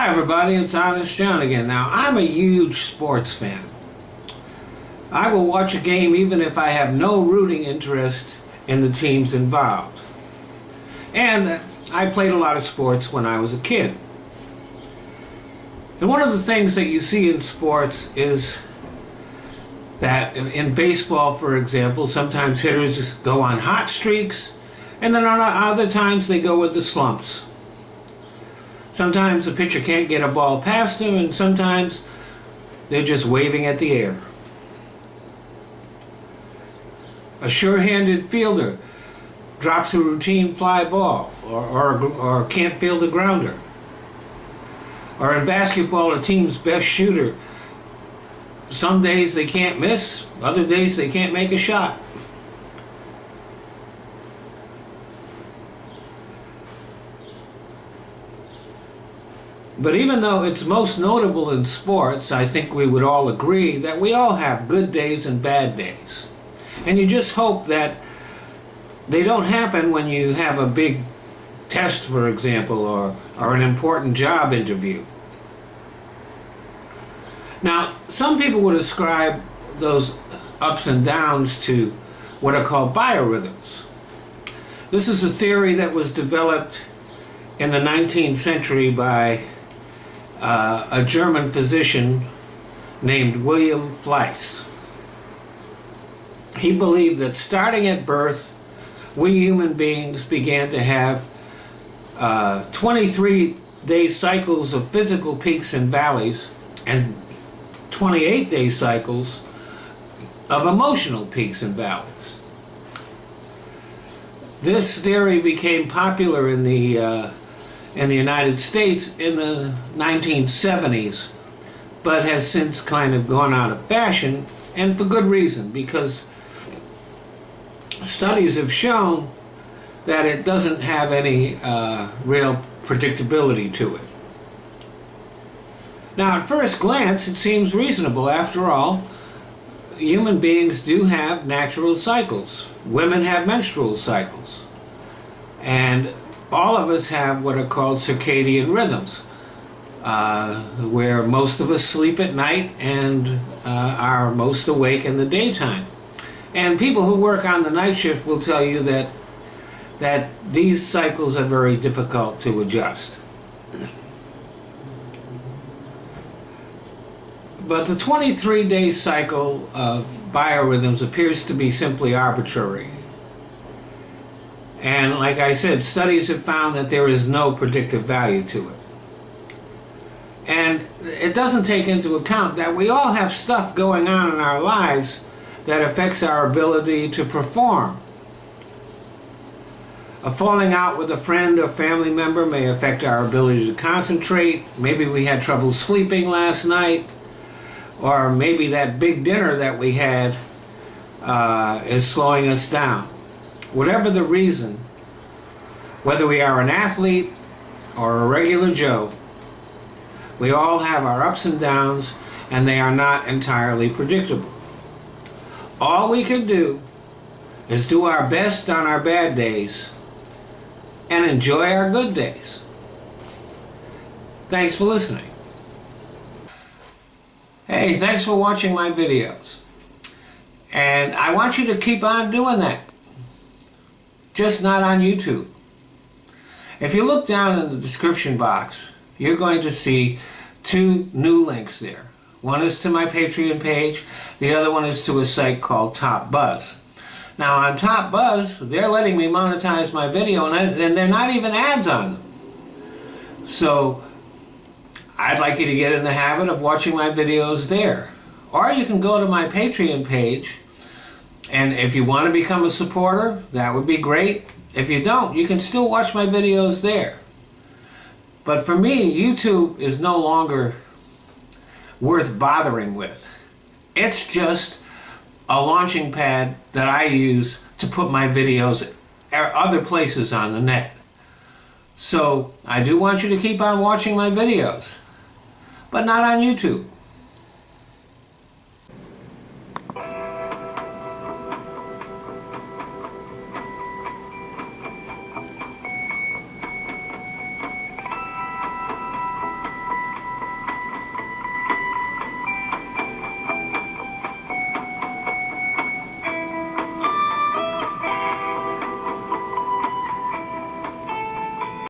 Hi everybody, it's Honest John again. Now, I'm a huge sports fan. I will watch a game even if I have no rooting interest in the teams involved. And I played a lot of sports when I was a kid. And one of the things that you see in sports is that in baseball, for example, sometimes hitters go on hot streaks, and then on other times they go with the slumps. Sometimes the pitcher can't get a ball past them, and sometimes they're just waving at the air. A sure-handed fielder drops a routine fly ball or can't field a grounder. Or in basketball, a team's best shooter, some days they can't miss, other days they can't make a shot. But even though it's most notable in sports, I think we would all agree that we all have good days and bad days. And you just hope that they don't happen when you have a big test, for example, or an important job interview. Now, some people would ascribe those ups and downs to what are called biorhythms. This is a theory that was developed in the 19th century by a German physician named William Fleiss. He believed that starting at birth, we human beings began to have 23-day cycles of physical peaks and valleys and 28-day cycles of emotional peaks and valleys. This theory became popular in the United States in the 1970s, but has since kind of gone out of fashion, and for good reason, because studies have shown that it doesn't have any real predictability to it. Now, at first glance, it seems reasonable. After all, human beings do have natural cycles. Women have menstrual cycles. And all of us have what are called circadian rhythms, where most of us sleep at night and are most awake in the daytime. And people who work on the night shift will tell you that these cycles are very difficult to adjust. But the 23-day cycle of biorhythms appears to be simply arbitrary. And like I said, studies have found that there is no predictive value to it. And it doesn't take into account that we all have stuff going on in our lives that affects our ability to perform. A falling out with a friend or family member may affect our ability to concentrate. Maybe we had trouble sleeping last night, or maybe that big dinner that we had is slowing us down. Whatever the reason, whether we are an athlete or a regular Joe, we all have our ups and downs, and they are not entirely predictable. All we can do is do our best on our bad days and enjoy our good days. Thanks for listening. Hey, thanks for watching my videos. And I want you to keep on doing that. Just not on YouTube. If you look down in the description box, you're going to see two new links there. One is to my Patreon page, the other one is to a site called Top Buzz. Now on Top Buzz, they're letting me monetize my video, and they're not even ads on them. So I'd like you to get in the habit of watching my videos there. Or you can go to my Patreon page, and if you want to become a supporter, that would be great. If you don't, you can still watch my videos there. But for me, YouTube is no longer worth bothering with. It's just a launching pad that I use to put my videos other places on the net. So I do want you to keep on watching my videos, but not on YouTube.